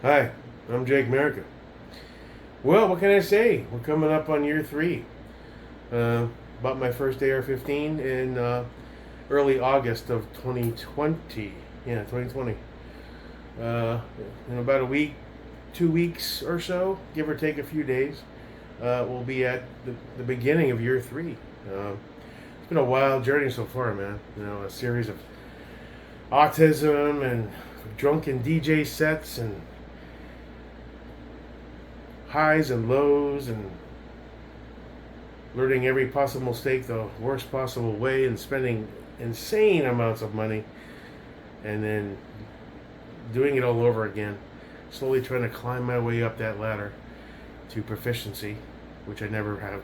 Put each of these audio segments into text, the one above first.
Hi, I'm Jake America. Well, what can I say? We're coming up on year three. Bought my first AR-15 in early August of 2020. Yeah, 2020. Uh, in about a week, 2 weeks or so, give or take a few days, we'll be at the beginning of year three. It's been a wild journey so far, man. A series of autism and drunken DJ sets and highs and lows and learning every possible mistake the worst possible way and spending insane amounts of money and then doing it all over again, slowly trying to climb my way up that ladder to proficiency, which I never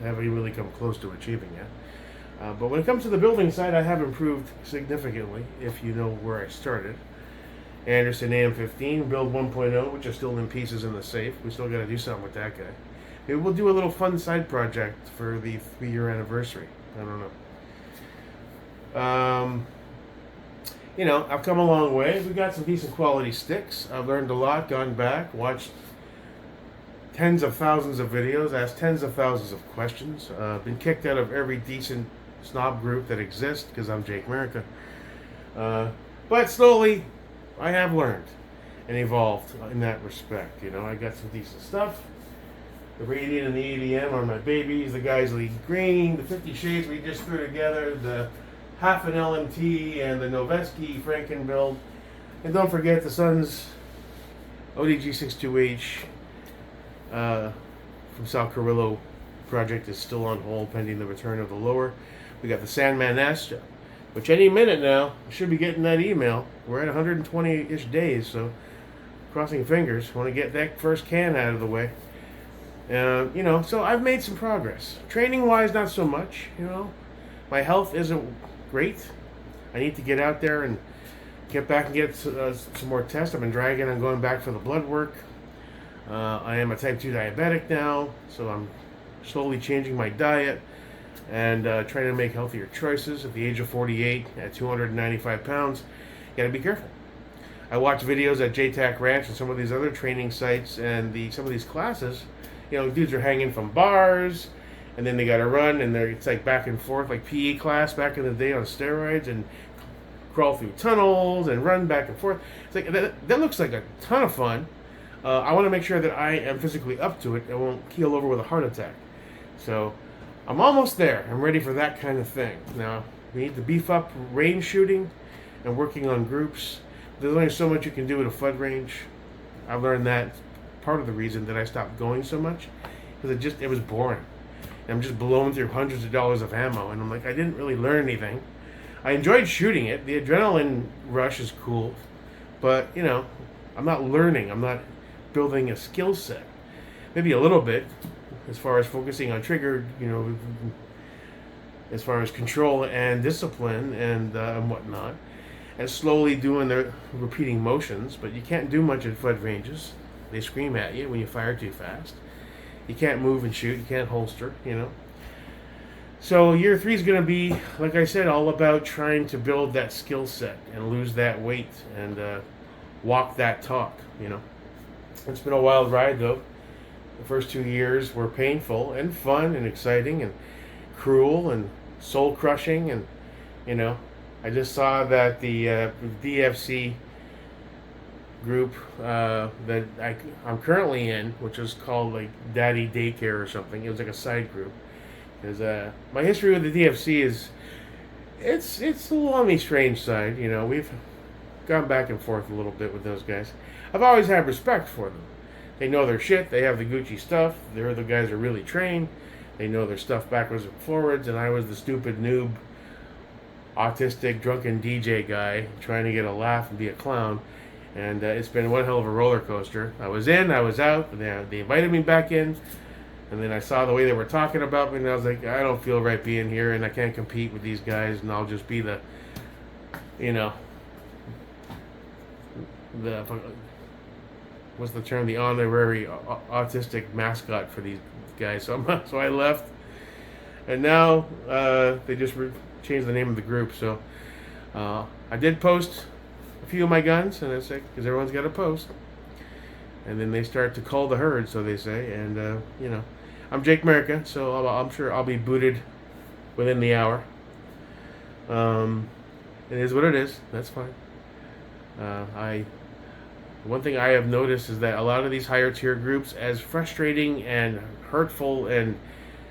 haven't really come close to achieving yet. But when it comes to the building side, I have improved significantly. If you know where I started, Anderson AM15 build 1.0, which is still in pieces in the safe. We still got to do something with that guy. Maybe we'll do a little fun side project for the 3-year anniversary. I don't know. I've come a long way. We got some decent quality sticks. I've learned a lot, gone back, watched tens of thousands of videos, asked tens of thousands of questions. Been kicked out of every decent snob group that exists because I'm Jake America. But slowly, I have learned and evolved in that respect. I got some decent stuff. The Radiant and the ADM are my babies. The Guys League Green, the 50 Shades we just threw together, the half an LMT, and the Noveski Franken build. And don't forget the Sun's ODG62H from Sal Carrillo project is still on hold pending the return of the lower. We got the Sandman Astra, which any minute now I should be getting that email. We're at 120-ish days, so crossing fingers. Want to get that first can out of the way. So I've made some progress. Training-wise, not so much. My health isn't great. I need to get out there and get back and get some more tests. I've been dragging on going back for the blood work. I am a type 2 diabetic now, so I'm slowly changing my diet and trying to make healthier choices. At the age of 48, at 295 pounds, you gotta be careful. I watch videos at JTAC Ranch and some of these other training sites, and some of these classes, dudes are hanging from bars, and then they gotta run, and it's like back and forth, like PE class back in the day on steroids, and crawl through tunnels and run back and forth. It's like that looks like a ton of fun. I want to make sure that I am physically up to it and won't keel over with a heart attack. So I'm almost there. I'm ready for that kind of thing. Now, we need to beef up range shooting and working on groups. There's only so much you can do at a FUD range. I've learned that part of the reason that I stopped going so much, because it was boring. And I'm just blowing through hundreds of dollars of ammo, and I'm like, I didn't really learn anything. I enjoyed shooting it. The adrenaline rush is cool, but I'm not learning. I'm not building a skill set. Maybe a little bit, as far as focusing on trigger, as far as control and discipline and whatnot, and slowly doing the repeating motions. But you can't do much at FUD ranges. They scream at you when you fire too fast. You can't move and shoot. You can't holster. So year 3 is going to be, like I said, all about trying to build that skill set and lose that weight and walk that talk. It's been a wild ride, though. The first 2 years were painful and fun and exciting and cruel and soul-crushing. And, I just saw that the DFC group that I'm currently in, which is called, like, Daddy Daycare or something. It was like a side group. Because my history with the DFC is, it's a little on the strange side. We've gone back and forth a little bit with those guys. I've always had respect for them. They know their shit. They have the Gucci stuff. They're the guys that are really trained. They know their stuff backwards and forwards. And I was the stupid noob, autistic, drunken DJ guy trying to get a laugh and be a clown. And it's been one hell of a roller coaster. I was in, I was out. They invited me back in. And then I saw the way they were talking about me, and I was like, I don't feel right being here, and I can't compete with these guys, and I'll just be the what's the term? The honorary autistic mascot for these guys. So I left, and now they just changed the name of the group. So I did post a few of my guns, and it's like, because everyone's got to post. and then they start to cull the herd, so they say. And I'm Jake America, so I'm sure I'll be booted within the hour. It is what it is. That's fine. One thing I have noticed is that a lot of these higher tier groups, as frustrating and hurtful and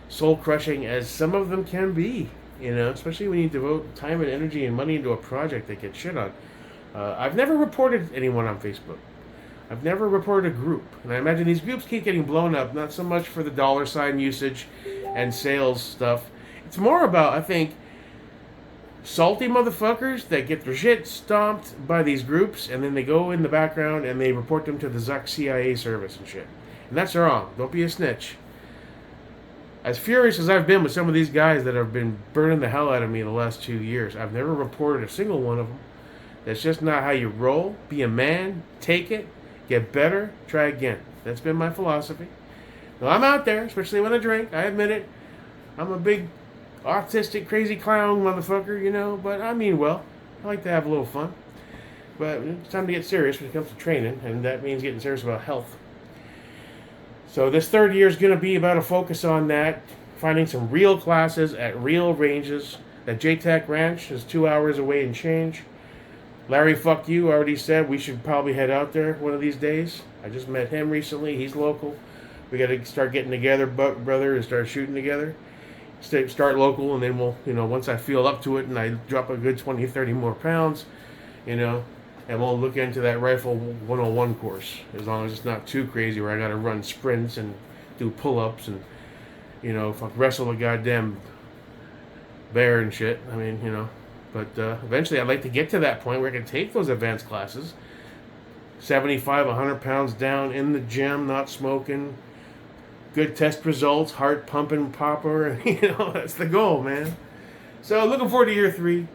soul crushing as some of them can be, especially when you devote time and energy and money into a project that gets shit on. I've never reported anyone on Facebook. I've never reported a group. And I imagine these groups keep getting blown up, not so much for the dollar sign usage and sales stuff. It's more about, I think, salty motherfuckers that get their shit stomped by these groups, and then they go in the background and they report them to the Zuck CIA service and shit. And that's wrong. Don't be a snitch. As furious as I've been with some of these guys that have been burning the hell out of me the last 2 years, I've never reported a single one of them. That's just not how you roll. Be a man, take it, get better, try again. That's been my philosophy. Now, I'm out there, especially when I drink. I admit it. I'm a big autistic, crazy clown motherfucker, but I mean well. I like to have a little fun. But it's time to get serious when it comes to training, and that means getting serious about health. So this third year is going to be about a focus on that, finding some real classes at real ranges. That JTAC Ranch is 2 hours away and change. Larry, fuck you, already said we should probably head out there one of these days. I just met him recently. He's local. We got to start getting together, brother, and start shooting together. Start local, and then we'll, once I feel up to it and I drop a good 20, 30 more pounds, and we'll look into that Rifle 101 course, as long as it's not too crazy where I got to run sprints and do pull-ups and, fuck, wrestle a goddamn bear and shit. I mean, but eventually I'd like to get to that point where I can take those advanced classes, 75, 100 pounds down in the gym, not smoking, good test results, heart pumping proper. That's the goal, man. So looking forward to year 3.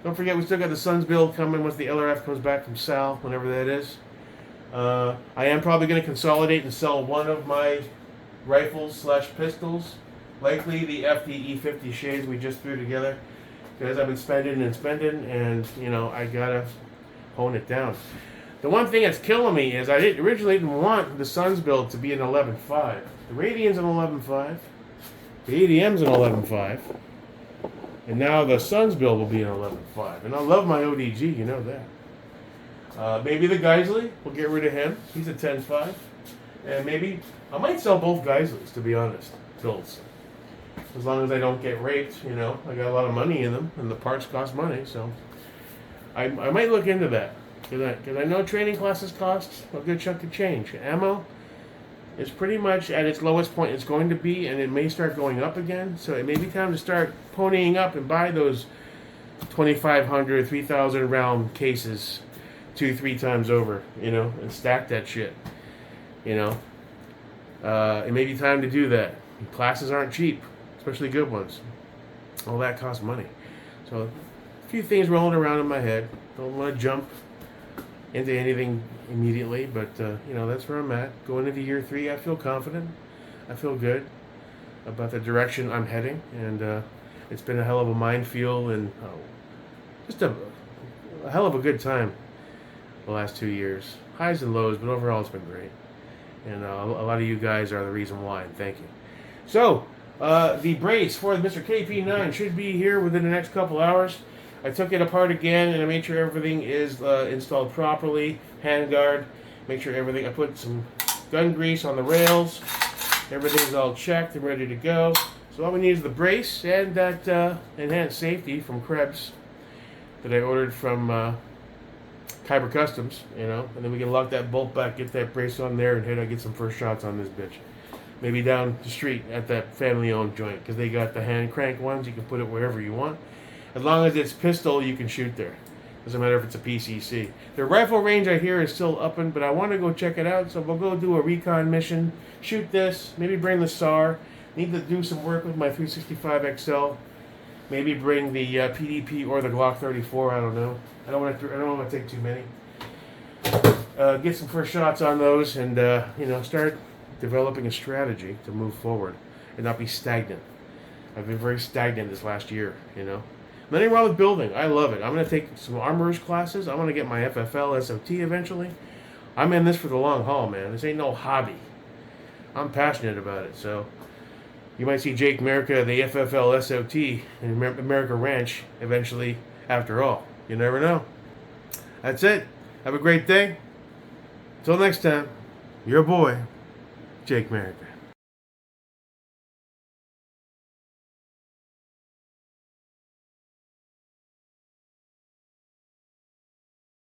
Don't forget, we still got the Suns build coming once the LRF comes back from Sal, whenever that is. I am probably going to consolidate and sell one of my rifles/pistols, likely the FD E50 shades we just threw together, because I've been spending, and I gotta hone it down. The one thing that's killing me is I originally didn't want the Suns build to be an 11.5. The Radian's an 11.5. The ADM's an 11.5. And now the Suns build will be an 11.5. And I love my ODG, you know that. Maybe the Geisley, we'll get rid of him. He's a 10.5. And maybe, I might sell both Geisleys, to be honest, builds. As long as I don't get raped, I got a lot of money in them, and the parts cost money, so I might look into that. Because I know training classes cost a good chunk of change. Ammo is pretty much at its lowest point it's going to be, and it may start going up again. So it may be time to start ponying up and buy those 2,500, 3,000 round cases 2-3 times over, and stack that shit. It may be time to do that. Classes aren't cheap, especially good ones. All that costs money. So a few things rolling around in my head. Don't want to jump into anything immediately, but that's where I'm at. Going into year 3, I feel confident. I feel good about the direction I'm heading, and it's been a hell of a minefield and just a hell of a good time the last 2 years. Highs and lows, but overall it's been great. And a lot of you guys are the reason why, and thank you. So, the brace for the Mr. KP9 should be here within the next couple hours. I took it apart again, and I made sure everything is installed properly. Handguard, make sure everything, I put some gun grease on the rails. Everything's all checked and ready to go. So all we need is the brace and that enhanced safety from Krebs that I ordered from Kyber Customs, and then we can lock that bolt back, get that brace on there, and hit. I get some first shots on this bitch. Maybe down the street at that family-owned joint, because they got the hand crank ones. You can put it wherever you want. As long as it's pistol, you can shoot there. Doesn't matter if it's a PCC. The rifle range I hear is still open, but I want to go check it out, so we'll go do a recon mission, shoot this, maybe bring the SAR. Need to do some work with my 365 XL. Maybe bring the PDP or the Glock 34. I don't know. I don't want to take too many. Get some first shots on those, and start developing a strategy to move forward and not be stagnant. I've been very stagnant this last year. Nothing wrong with building. I love it. I'm going to take some armorers classes. I want to get my FFL SOT eventually. I'm in this for the long haul, man. This ain't no hobby. I'm passionate about it. So you might see Jake America, the FFL SOT, in America Ranch eventually after all. You never know. That's it. Have a great day. Till next time, your boy, Jake America.